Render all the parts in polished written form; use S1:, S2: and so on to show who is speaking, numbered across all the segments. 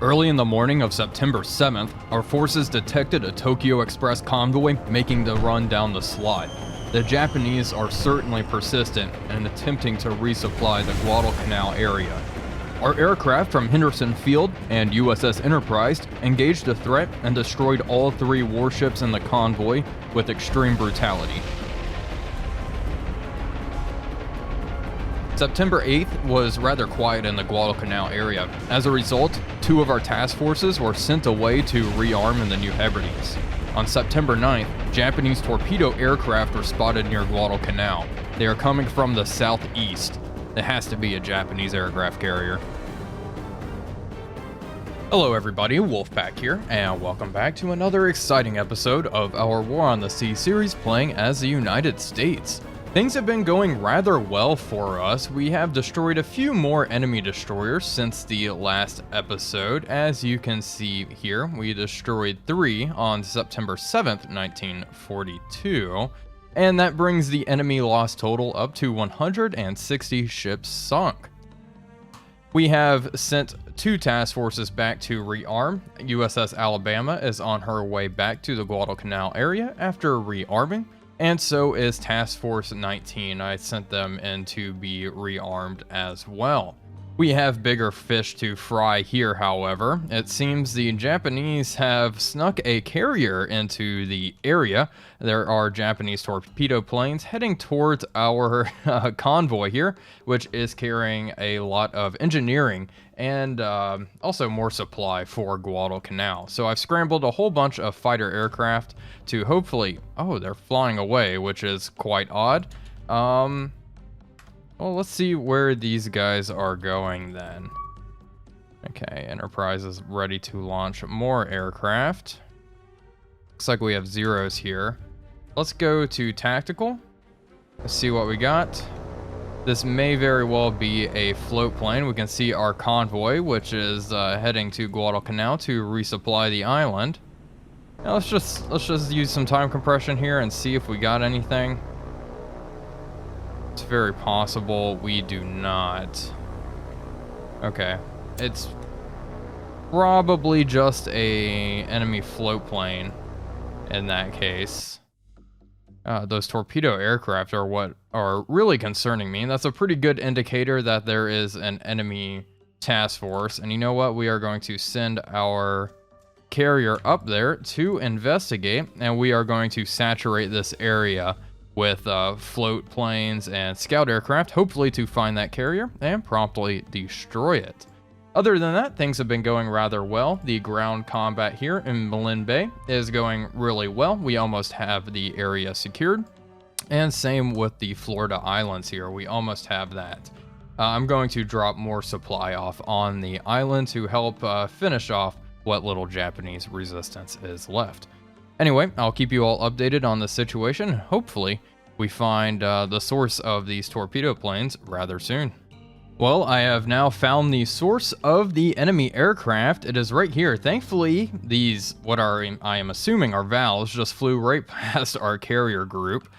S1: Early in the morning of September 7th, our forces detected a Tokyo Express convoy making the run down the slot. The Japanese are certainly persistent in attempting to resupply the Guadalcanal area. Our aircraft from Henderson Field and USS Enterprise engaged the threat and destroyed all 3 warships in the convoy with extreme brutality. September 8th was rather quiet in the Guadalcanal area. As a result, 2 of our task forces were sent away to rearm in the New Hebrides. On September 9th, Japanese torpedo aircraft were spotted near Guadalcanal. They are coming from the southeast. It has to be a Japanese aircraft carrier. Hello everybody, Wolfpack here, and welcome back to another exciting episode of our War on the Sea series playing as the United States. Things have been going rather well for us. We have destroyed a few more enemy destroyers since the last episode. As you can see here, we destroyed 3 on September 7th, 1942. And that brings the enemy loss total up to 160 ships sunk. We have sent 2 task forces back to rearm. USS Alabama is on her way back to the Guadalcanal area after rearming. And so is Task Force 19. I sent them in to be rearmed as well. We have bigger fish to fry here, however. It seems the Japanese have snuck a carrier into the area. There are Japanese torpedo planes heading towards our convoy here, which is carrying a lot of engineering and also more supply for Guadalcanal. So I've scrambled a whole bunch of fighter aircraft to hopefully... Oh, they're flying away, which is quite odd. Well, let's see where these guys are going then. Okay, Enterprise is ready to launch more aircraft. Looks like we have zeros here. Let's go to Tactical. Let's see what we got. This may very well be a float plane. We can see our convoy, which is heading to Guadalcanal to resupply the island. Now let's just use some time compression here and see if we got anything. It's very possible we do not. Okay, it's probably just a enemy float plane in that case. Those torpedo aircraft are what are really concerning me. That's a pretty good indicator that there is an enemy task force. And you know what? We are going to send our carrier up there to investigate, and we are going to saturate this area with float planes and scout aircraft, hopefully to find that carrier and promptly destroy it. Other than that, things have been going rather well. The ground combat here in Malin Bay is going really well. We almost have the area secured. And same with the Florida Islands here. We almost have that. I'm going to drop more supply off on the island to help finish off what little Japanese resistance is left. Anyway, I'll keep you all updated on the situation. Hopefully, we find the source of these torpedo planes rather soon. Well, I have now found the source of the enemy aircraft. It is right here. Thankfully, these, what are, I am assuming, are valves, just flew right past our carrier group.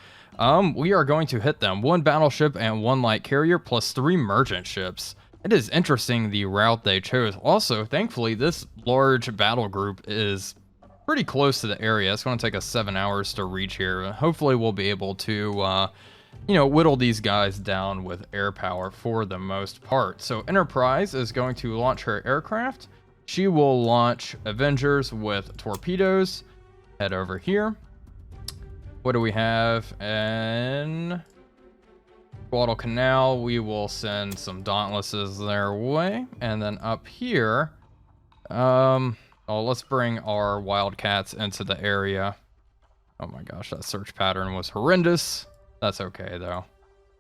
S1: We are going to hit them. 1 battleship and 1 light carrier plus 3 merchant ships. It is interesting the route they chose. Also, thankfully, this large battle group is pretty close to the area. It's going to take us 7 hours to reach here. Hopefully we'll be able to, whittle these guys down with air power for the most part. So Enterprise is going to launch her aircraft. She will launch Avengers with torpedoes. Head over here. What do we have in Guadalcanal? We will send some Dauntlesses their way. And then up here, let's bring our Wildcats into the area. Oh my gosh, that search pattern was horrendous. That's okay, though.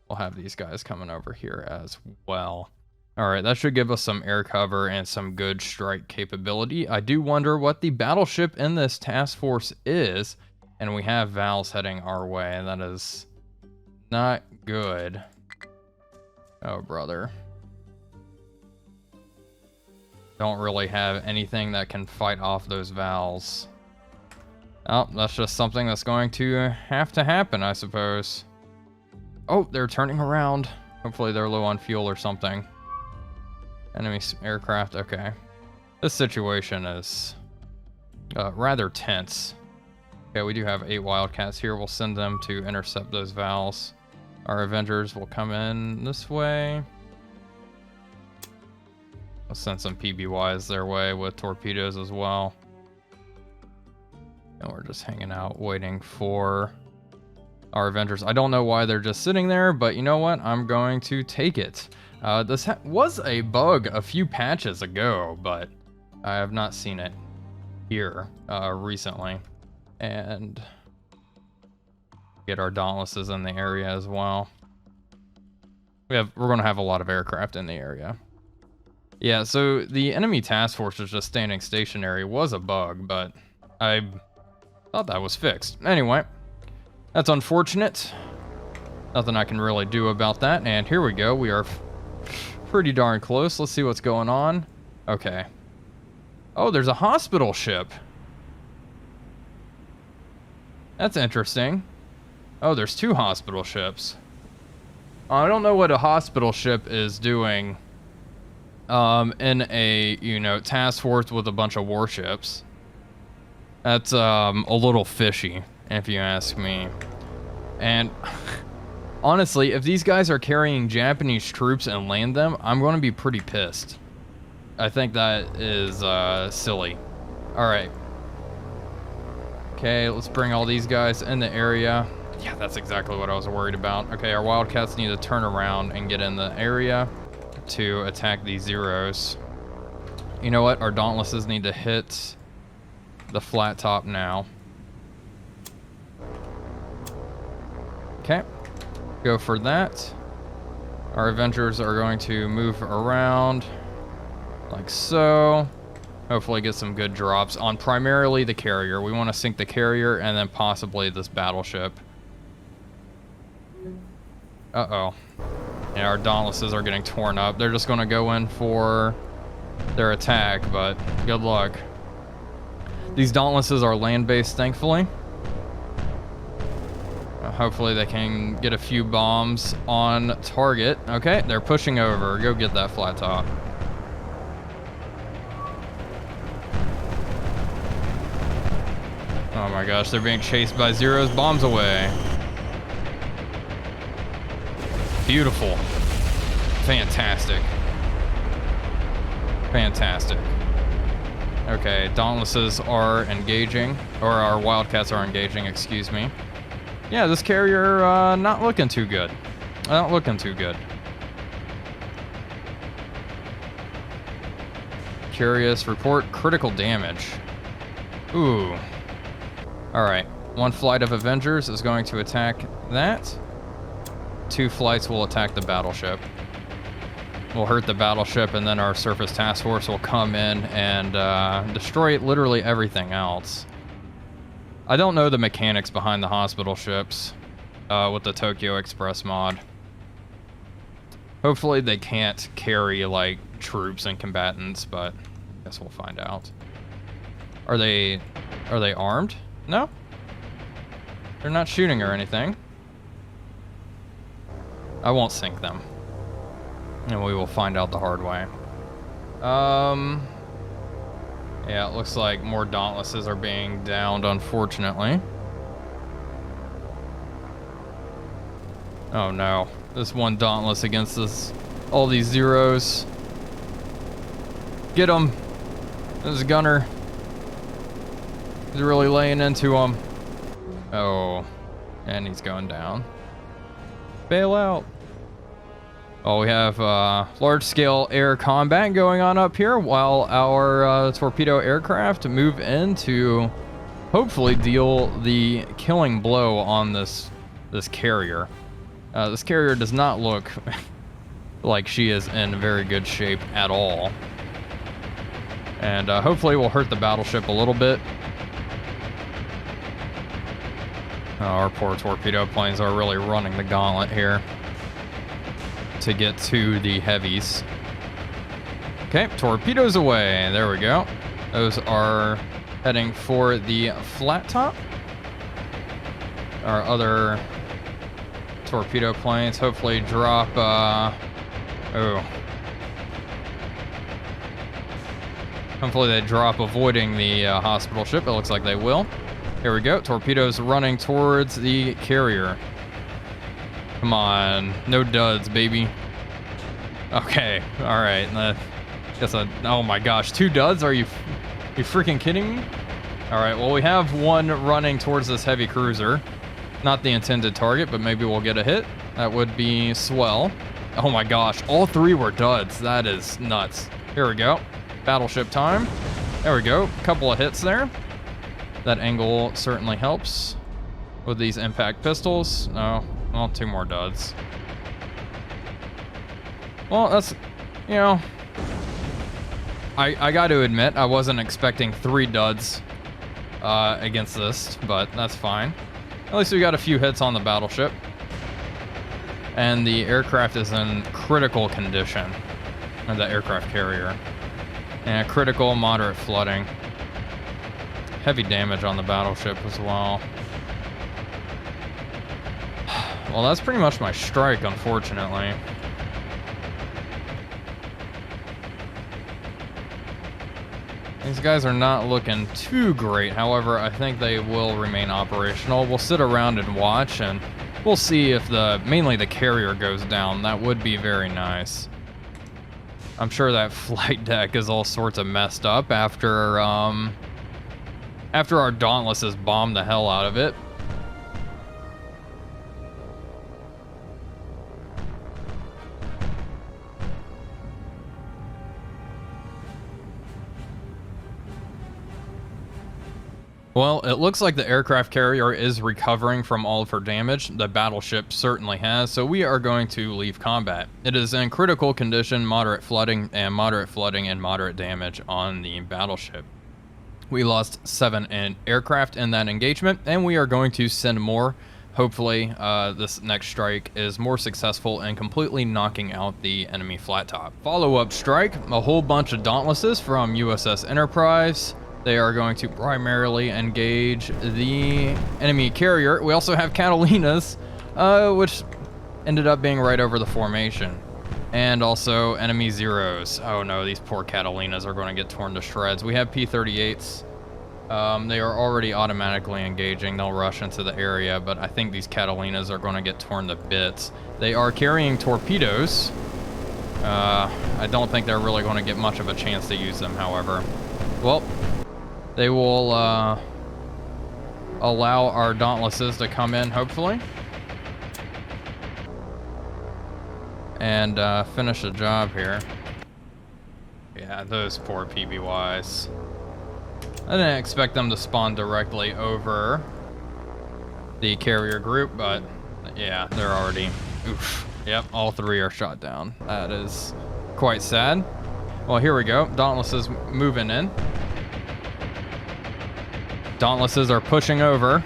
S1: We'll have these guys coming over here as well. Alright, that should give us some air cover and some good strike capability. I do wonder what the battleship in this task force is. And we have Val's heading our way, and that is not good. Oh, brother. Don't really have anything that can fight off those Vals. Oh, that's just something that's going to have to happen, I suppose. Oh, they're turning around. Hopefully they're low on fuel or something. Enemy aircraft, okay. This situation is rather tense. Okay, we do have 8 wildcats here. We'll send them to intercept those Vals. Our Avengers will come in this way. We'll send some PBYs their way with torpedoes as well. And we're just hanging out waiting for our Avengers. I don't know why they're just sitting there, but you know what? I'm going to take it. This was a bug a few patches ago, but I have not seen it here recently. And get our Dauntlesses in the area as well. We're going to have a lot of aircraft in the area. Yeah, so the enemy task force was just standing stationary was a bug, but I thought that was fixed. Anyway, that's unfortunate. Nothing I can really do about that. And here we go. We are pretty darn close. Let's see what's going on. Okay. Oh, there's a hospital ship. That's interesting. Oh, there's 2 hospital ships. I don't know what a hospital ship is doing in a, you know, task force with a bunch of warships. That's a little fishy, if you ask me. And honestly, if these guys are carrying Japanese troops and land them, I'm going to be pretty pissed. I think that is silly. All right. Okay, let's bring all these guys in the area. Yeah, that's exactly what I was worried about. Okay, our Wildcats need to turn around and get in the area to attack these Zeros. You know what? Our Dauntlesses need to hit the flat top now. Okay, go for that. Our Avengers are going to move around like so. Hopefully get some good drops on primarily the carrier. We want to sink the carrier and then possibly this battleship. Uh-oh. Yeah, our Dauntlesses are getting torn up. They're just going to go in for their attack, but good luck. These Dauntlesses are land-based, thankfully. Hopefully they can get a few bombs on target. Okay, they're pushing over. Go get that flat top. Oh my gosh, they're being chased by Zeros. Bombs away. Beautiful. Fantastic. Fantastic. Okay, Dauntlesses are engaging, or our Wildcats are engaging, excuse me. Yeah, this carrier not looking too good. Not looking too good. Curious report critical damage. Ooh. Alright, 1 flight of Avengers is going to attack that. 2 flights will attack the battleship. We'll hurt the battleship, and then our surface task force will come in and destroy literally everything else. I don't know the mechanics behind the hospital ships with the Tokyo Express mod. Hopefully they can't carry like troops and combatants, but I guess we'll find out. Are they armed? No? They're not shooting or anything. I won't sink them. And we will find out the hard way. Yeah, it looks like more Dauntlesses are being downed, unfortunately. Oh no. This one Dauntless against all these Zeros. Get him. This is Gunner. He's really laying into him. Oh. And he's going down. Bail out. Oh, we have large-scale air combat going on up here while our torpedo aircraft move in to hopefully deal the killing blow on this carrier. This carrier does not look like she is in very good shape at all. And hopefully we'll hurt the battleship a little bit. Oh, our poor torpedo planes are really running the gauntlet here to get to the heavies. Okay, torpedoes away. There we go. Those are heading for the flat top. Our other torpedo planes hopefully drop, oh. Hopefully they drop avoiding the hospital ship. It looks like they will. Here we go. Torpedoes running towards the carrier. Come on. No duds, baby. Okay. All right. Oh my gosh. 2 duds? Are you freaking kidding me? All right. Well, we have one running towards this heavy cruiser. Not the intended target, but maybe we'll get a hit. That would be swell. Oh my gosh. All 3 were duds. That is nuts. Here we go. Battleship time. There we go. Couple of hits there. That angle certainly helps with these impact pistols. Oh, well, 2 more duds. Well, that's, you know, I got to admit, I wasn't expecting 3 duds against this, but that's fine. At least we got a few hits on the battleship. And the aircraft is in critical condition. Or the aircraft carrier. And critical, moderate flooding. Heavy damage on the battleship as well. Well, that's pretty much my strike, unfortunately. These guys are not looking too great. However, I think they will remain operational. We'll sit around and watch, and we'll see if mainly the carrier goes down. That would be very nice. I'm sure that flight deck is all sorts of messed up after our Dauntlesses bombed the hell out of it. Well, it looks like the aircraft carrier is recovering from all of her damage. The battleship certainly has, so we are going to leave combat. It is in critical condition, moderate flooding and moderate damage on the battleship. We lost 7 aircraft in that engagement, and we are going to send more. Hopefully, this next strike is more successful in completely knocking out the enemy flat top. Follow-up strike, a whole bunch of Dauntlesses from USS Enterprise. They are going to primarily engage the enemy carrier. We also have Catalinas, which ended up being right over the formation. And also enemy Zeros. Oh no, these poor Catalinas are going to get torn to shreds. We have P-38s. They are already automatically engaging. They'll rush into the area, but I think these Catalinas are going to get torn to bits. They are carrying torpedoes. I don't think they're really going to get much of a chance to use them, however. Well, they will allow our Dauntlesses to come in, hopefully. And finish the job here. Yeah, those poor PBYs. I didn't expect them to spawn directly over the carrier group, but yeah, they're already... Oof. Yep, all 3 are shot down. That is quite sad. Well, here we go. Dauntlesses moving in. Dauntlesses are pushing over.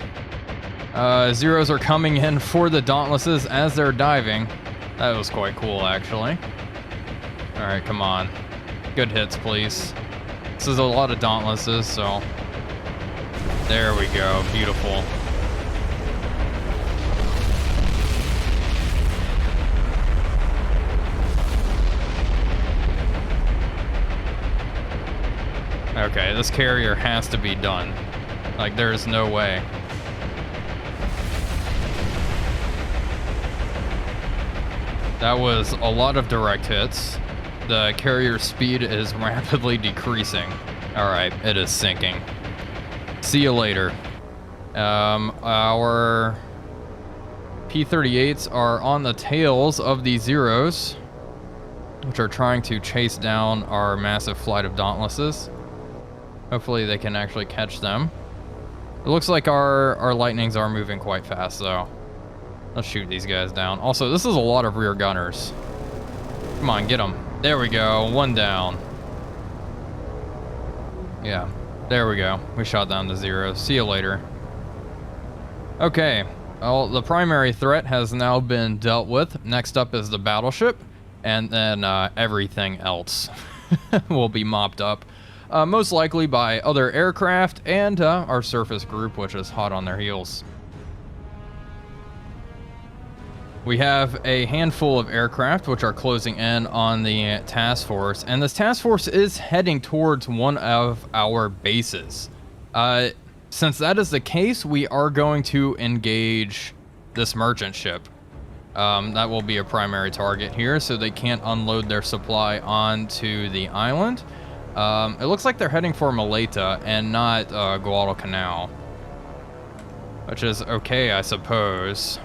S1: Zeros are coming in for the Dauntlesses as they're diving. That was quite cool, actually. All right, come on. Good hits, please. This is a lot of Dauntlesses, so... There we go. Beautiful. Okay, this carrier has to be done. Like, there's no way. That was a lot of direct hits. The carrier speed is rapidly decreasing. Alright, it is sinking. See you later. Our P-38s are on the tails of the Zeros, which are trying to chase down our massive flight of Dauntlesses. Hopefully they can actually catch them. It looks like our lightnings are moving quite fast, though. Let's shoot these guys down. Also, this is a lot of rear gunners. Come on, get them. There we go. 1 down. Yeah, there we go. We shot down the Zeros. See you later. Okay. Well, the primary threat has now been dealt with. Next up is the battleship, and then everything else will be mopped up. Most likely by other aircraft and our surface group, which is hot on their heels. We have a handful of aircraft which are closing in on the task force, and this task force is heading towards one of our bases. Since that is the case, we are going to engage this merchant ship. That will be a primary target here, so they can't unload their supply onto the island. It looks like they're heading for Maleta and not Guadalcanal, which is okay, I suppose.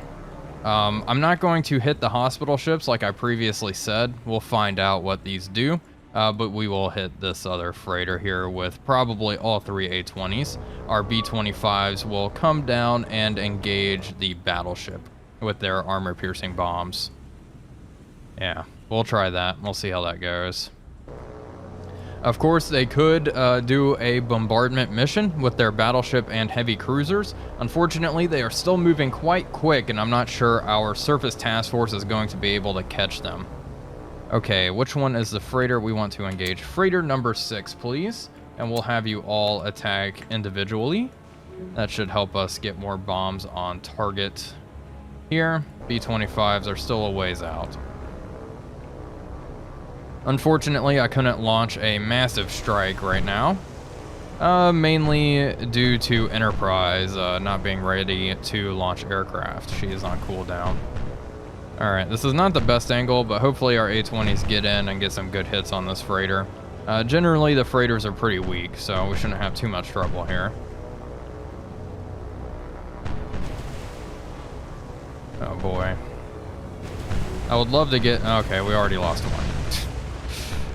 S1: I'm not going to hit the hospital ships like I previously said. We'll find out what these do, but we will hit this other freighter here with probably all 3 A-20s. Our B-25s will come down and engage the battleship with their armor-piercing bombs. Yeah, we'll try that. We'll see how that goes. Of course, they could do a bombardment mission with their battleship and heavy cruisers. Unfortunately, they are still moving quite quick, and I'm not sure our surface task force is going to be able to catch them. Okay, which one is the freighter we want to engage? Freighter number 6, please. And we'll have you all attack individually. That should help us get more bombs on target here. B-25s are still a ways out. Unfortunately, I couldn't launch a massive strike right now, mainly due to Enterprise not being ready to launch aircraft. She is on cooldown. Alright, this is not the best angle, but hopefully our A-20s get in and get some good hits on this freighter. Generally, the freighters are pretty weak, so we shouldn't have too much trouble here. Oh boy. I would love to get... Okay, we already lost one.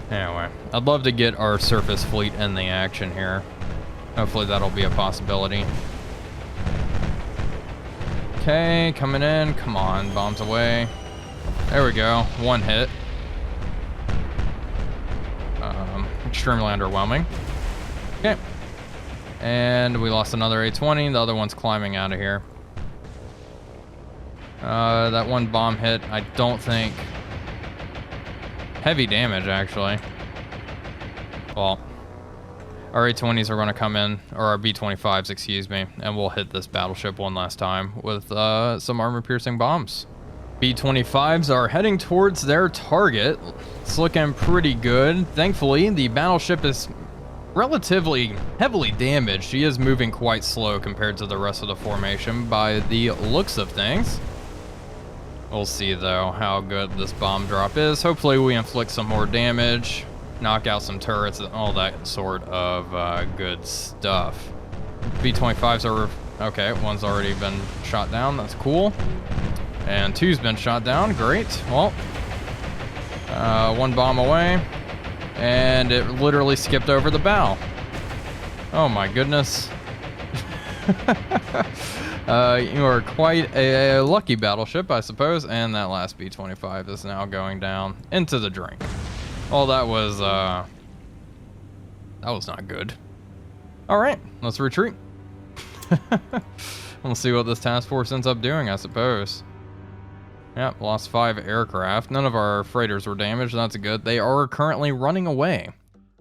S1: Anyway, I'd love to get our surface fleet in the action here. Hopefully that'll be a possibility. Okay, coming in. Come on, bombs away. There we go. One hit. Extremely underwhelming. Okay. And we lost another A-20. The other one's climbing out of here. That one bomb hit, I don't think... Heavy damage, actually. Well, our A-20s are going to come in, or our B-25s, excuse me, and we'll hit this battleship one last time with some armor-piercing bombs. B-25s are heading towards their target. It's looking pretty good. Thankfully, the battleship is relatively heavily damaged. She is moving quite slow compared to the rest of the formation by the looks of things. We'll see, though, how good this bomb drop is. Hopefully we inflict some more damage, knock out some turrets, and all that sort of good stuff. B-25s are... Okay, one's already been shot down. That's cool. And two's been shot down. Great. Well, one bomb away. And it literally skipped over the bow. Oh, my goodness. You are quite a lucky battleship, I suppose, and that last B-25 is now going down into the drink. Well, that was not good. All right, let's retreat. We'll see what this task force ends up doing, I suppose. Yep, lost 5 aircraft. None of our freighters were damaged. That's good. They are currently running away.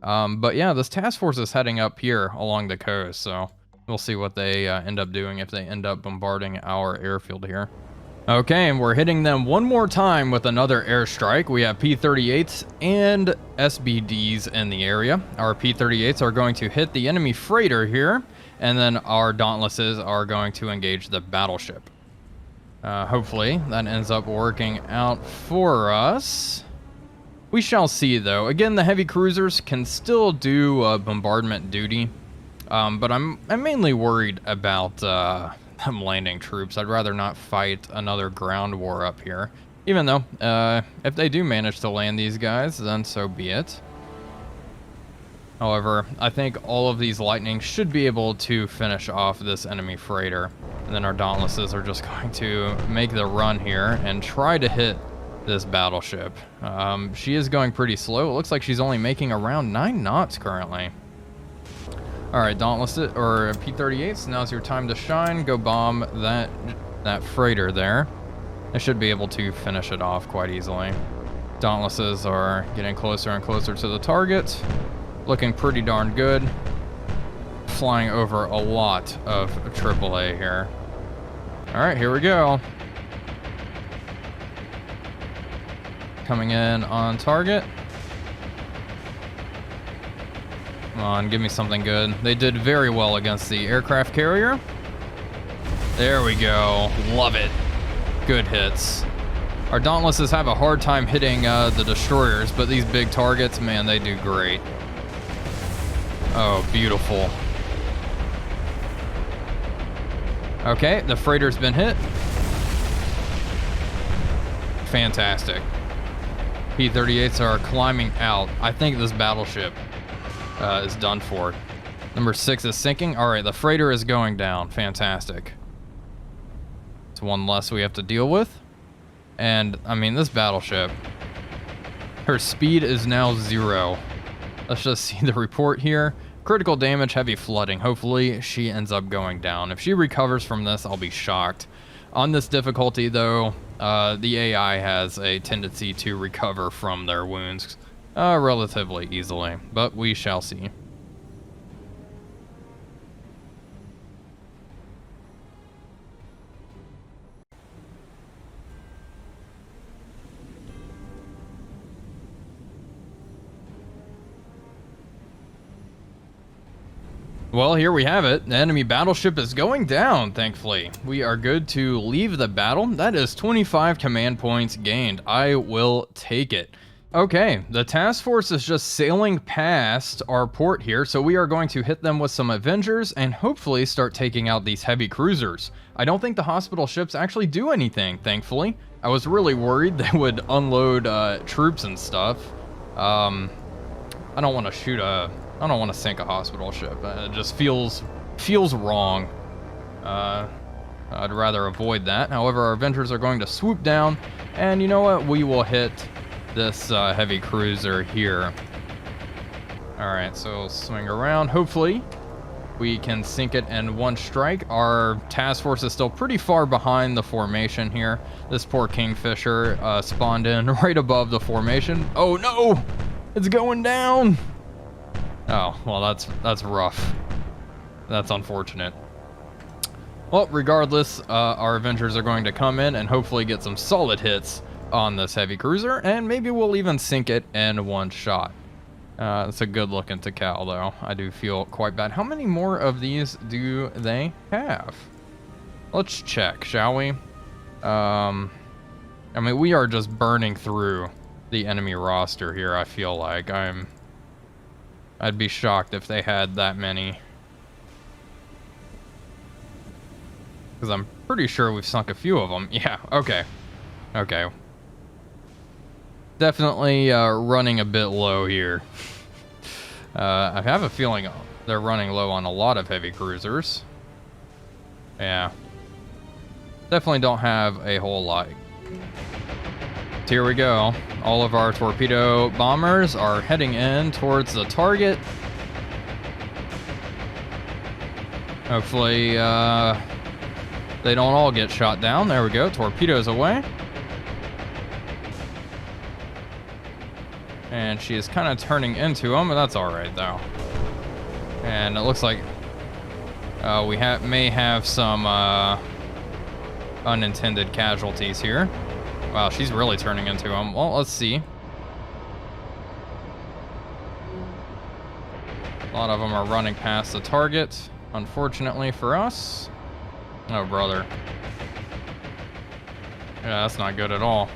S1: But yeah, this task force is heading up here along the coast, so... We'll see what they end up doing if they end up bombarding our airfield here. Okay, and we're hitting them one more time with another airstrike. We have P-38s and SBDs in the area. Our P-38s are going to hit the enemy freighter here, and then our Dauntlesses are going to engage the battleship. Hopefully, that ends up working out for us. We shall see, though. Again, the heavy cruisers can still do bombardment duty. But I'm mainly worried about them landing troops. I'd rather not fight another ground war up here. Even though, if they do manage to land these guys, then so be it. However, I think all of these lightnings should be able to finish off this enemy freighter. And then our Dauntlesses are just going to make the run here and try to hit this battleship. She is going pretty slow. It looks like she's only making around 9 knots currently. Alright, Dauntless, or P-38s, now's your time to shine. Go bomb that freighter there. I should be able to finish it off quite easily. Dauntlesses are getting closer and closer to the target. Looking pretty darn good. Flying over a lot of AAA here. Alright, here we go. coming in on target. Come on, give me something good. They did very well against the aircraft carrier. There we go. Love it. Good hits. Our Dauntlesses have a hard time hitting the destroyers, but these big targets, man, they do great. Oh, beautiful. Okay, the freighter's been hit. Fantastic. P-38s are climbing out. I think this battleship is done for. Number 6 is sinking. All right, the freighter is going down. Fantastic. It's one less we have to deal with. And, I mean, this battleship, her speed is now 0. Let's just see the report here. Critical damage, heavy flooding. Hopefully, she ends up going down. If she recovers from this, I'll be shocked. On this difficulty, though, the AI has a tendency to recover from their wounds relatively easily, but we shall see. Well, here we have it. The enemy battleship is going down, thankfully. We are good to leave the battle. That is 25 command points gained. I will take it. Okay, the task force is just sailing past our port here, so we are going to hit them with some Avengers and hopefully start taking out these heavy cruisers. I don't think the hospital ships actually do anything, thankfully. I was really worried they would unload troops and stuff. I don't want to sink a hospital ship. It just feels wrong. I'd rather avoid that. However, our Avengers are going to swoop down, and you know what? We will hit this heavy cruiser here. All right, so we'll swing around. Hopefully, we can sink it in one strike. Our task force is still pretty far behind the formation here. This poor Kingfisher spawned in right above the formation. Oh no! It's going down! Oh, well, that's rough. That's unfortunate. Well, regardless, our Avengers are going to come in and hopefully get some solid hits on this heavy cruiser, and maybe we'll even sink it in one shot. It's a good looking Tikal, though. I do feel quite bad. How many more of these do they have? Let's check, shall we? I mean, we are just burning through the enemy roster here, I feel like. I'd be shocked if they had that many. Because I'm pretty sure we've sunk a few of them. Yeah, okay. Okay. Definitely running a bit low here. I have a feeling they're running low on a lot of heavy cruisers. Yeah. Definitely don't have a whole lot. So here we go. All of our torpedo bombers are heading in towards the target. Hopefully, they don't all get shot down. There we go. Torpedoes away. And she is kind of turning into them, but that's all right, though. And it looks like we may have some unintended casualties here. Wow, she's really turning into them. Well, let's see. A lot of them are running past the target, unfortunately for us. Oh, brother. Yeah, that's not good at all.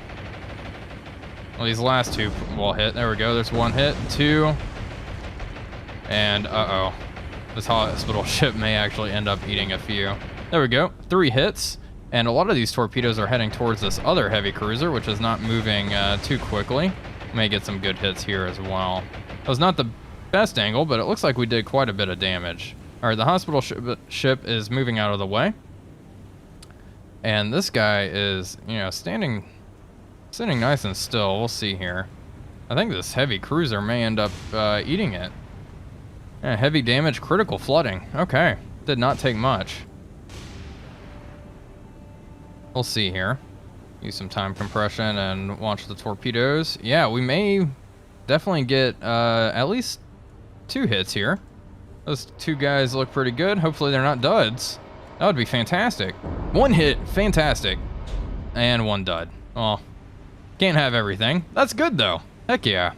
S1: Well, these last two will hit. There we go. There's one hit, two. And, uh-oh. This hospital ship may actually end up eating a few. There we go. 3 hits. And a lot of these torpedoes are heading towards this other heavy cruiser, which is not moving too quickly. May get some good hits here as well. It was not the best angle, but it looks like we did quite a bit of damage. All right, the hospital ship is moving out of the way. And this guy is, you know, sitting nice and still. We'll see here. I think this heavy cruiser may end up eating it. Yeah, heavy damage, critical flooding. Okay, did not take much. We'll see here. Use some time compression and watch the torpedoes. Yeah, we may definitely get at least 2 hits here. Those 2 guys look pretty good. Hopefully they're not duds. That would be fantastic. 1 hit, fantastic. And 1 dud. Oh, Can't have everything. That's good, though. Heck yeah.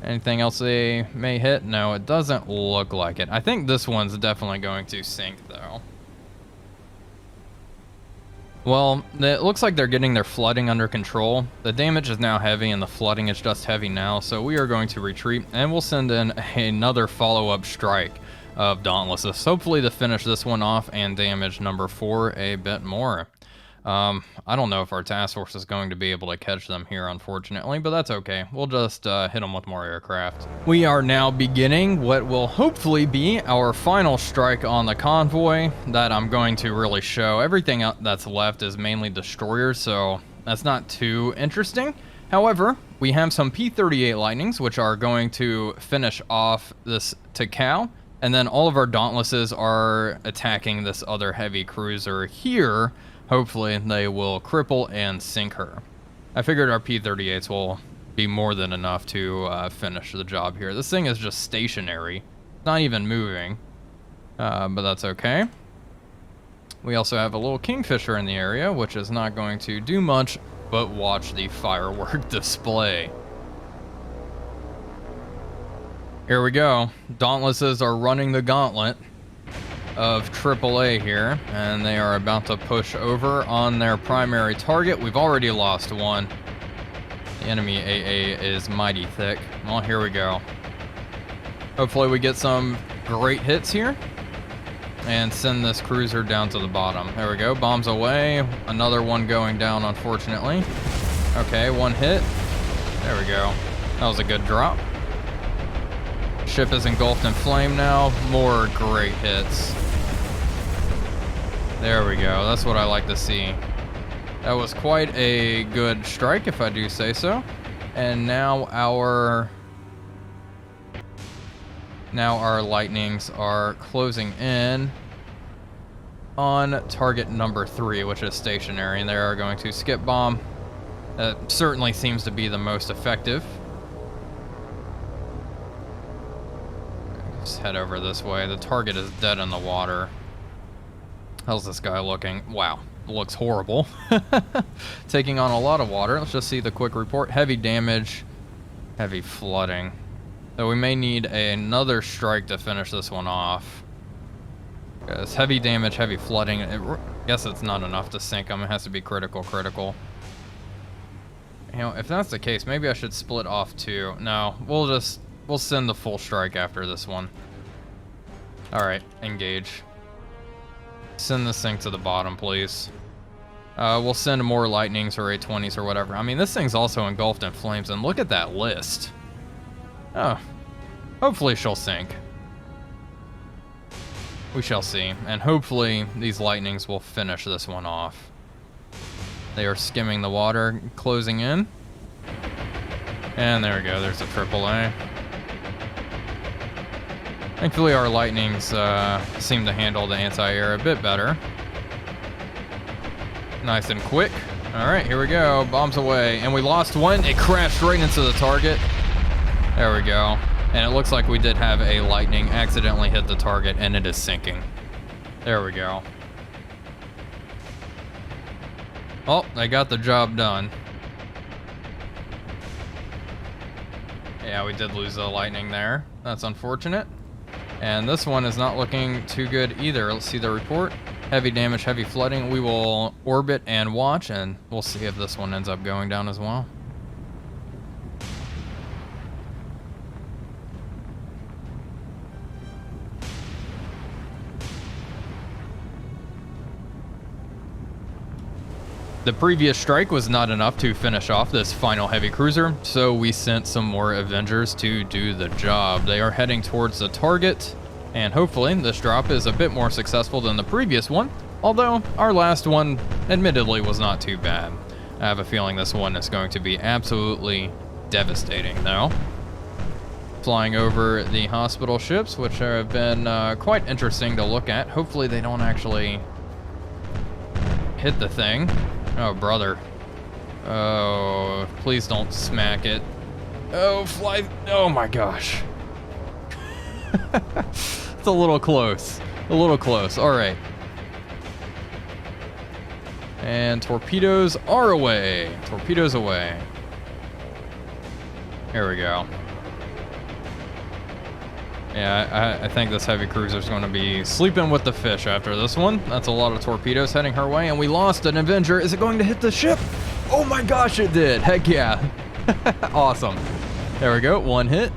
S1: Anything else they may hit? No, it doesn't look like it. I think this one's definitely going to sink, though. Well, it looks like they're getting their flooding under control. The damage is now heavy, and the flooding is just heavy now, so we are going to retreat, and we'll send in another follow-up strike of Dauntlesses, hopefully to finish this one off and damage number 4 a bit more. I don't know if our task force is going to be able to catch them here, unfortunately, but that's okay. We'll just hit them with more aircraft. We are now beginning what will hopefully be our final strike on the convoy that I'm going to really show. Everything that's left is mainly destroyers, so that's not too interesting. However, we have some P-38 Lightnings, which are going to finish off this Takao, and then all of our Dauntlesses are attacking this other heavy cruiser here. Hopefully they will cripple and sink her. I figured our P-38s will be more than enough to finish the job here. This thing is just stationary, not even moving, but that's okay. We also have a little Kingfisher in the area, which is not going to do much but watch the firework display. Here we go. Dauntlesses are running the gauntlet of AAA here, and they are about to push over on their primary target. We've already lost one. The enemy AA is mighty thick. Well, here we go. Hopefully we get some great hits here and send this cruiser down to the bottom. There we go. Bombs away. Another one going down, unfortunately. Okay, one hit. There we go. That was a good drop. Ship is engulfed in flame now. More great hits. There we go. That's what I like to see. That was quite a good strike, if I do say so. And now our lightnings are closing in on target number 3, which is stationary, and they are going to skip bomb. That certainly seems to be the most effective. Just head over this way. The target is dead in the water. How's this guy looking? Wow, looks horrible. Taking on a lot of water. Let's just see the quick report. Heavy damage, heavy flooding. So we may need another strike to finish this one off. Because heavy damage, heavy flooding, I guess it's not enough to sink them. It has to be critical. You know, if that's the case, maybe I should split off 2. No, we'll send the full strike after this one. Alright, engage. Send this thing to the bottom, please. We'll send more lightnings or A-20s or whatever. I mean, this thing's also engulfed in flames, and look at that list. Oh, hopefully she'll sink. We shall see, and hopefully these lightnings will finish this one off. They are skimming the water, closing in. And there we go, there's a AAA. Thankfully our lightnings seem to handle the anti-air a bit better. Nice and quick. Alright, here we go. Bombs away. And we lost one. It crashed right into the target. There we go. And it looks like we did have a lightning accidentally hit the target, and it is sinking. There we go. Oh, they got the job done. Yeah, we did lose the lightning there. That's unfortunate. And this one is not looking too good either. Let's see the report. Heavy damage, heavy flooding. We will orbit and watch, and we'll see if this one ends up going down as well. The previous strike was not enough to finish off this final heavy cruiser, so we sent some more Avengers to do the job. They are heading towards the target, and hopefully this drop is a bit more successful than the previous one, although our last one admittedly was not too bad. I have a feeling this one is going to be absolutely devastating though. Flying over the hospital ships, which have been quite interesting to look at. Hopefully they don't actually hit the thing. Oh, brother. Oh, please don't smack it. Oh, fly. Oh, my gosh. It's a little close. A little close. All right. And torpedoes are away. Torpedoes away. Here we go. Yeah, I think this heavy cruiser is going to be sleeping with the fish after this one. That's a lot of torpedoes heading her way, and we lost an Avenger. Is it going to hit the ship? Oh my gosh, it did. Heck yeah. Awesome. There we go. One hit.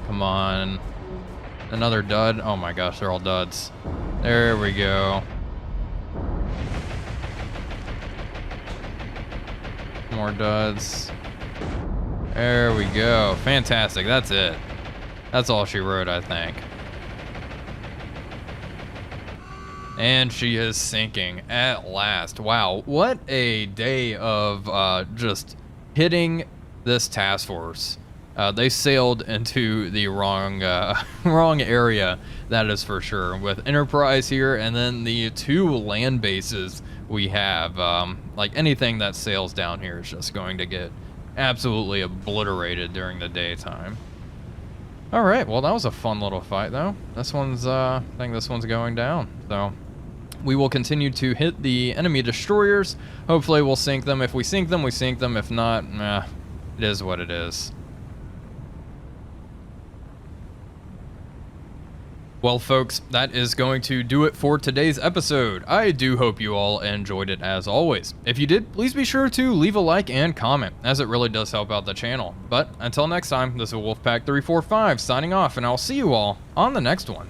S1: Come on. Another dud. Oh my gosh, they're all duds. There we go. More duds. There we go. Fantastic. That's it. That's all she wrote, I think. And she is sinking at last. Wow. What a day of just hitting this task force. They sailed into the wrong area, that is for sure. With Enterprise here, and then the 2 land bases we have. Like anything that sails down here is just going to get absolutely obliterated during the daytime. All right, well, that was a fun little fight, though. This one's, I think this one's going down. So we will continue to hit the enemy destroyers. Hopefully we'll sink them. If we sink them, we sink them. If not, it is what it is. Well, folks, that is going to do it for today's episode. I do hope you all enjoyed it as always. If you did, please be sure to leave a like and comment, as it really does help out the channel. But until next time, this is Wolfpack345 signing off, and I'll see you all on the next one.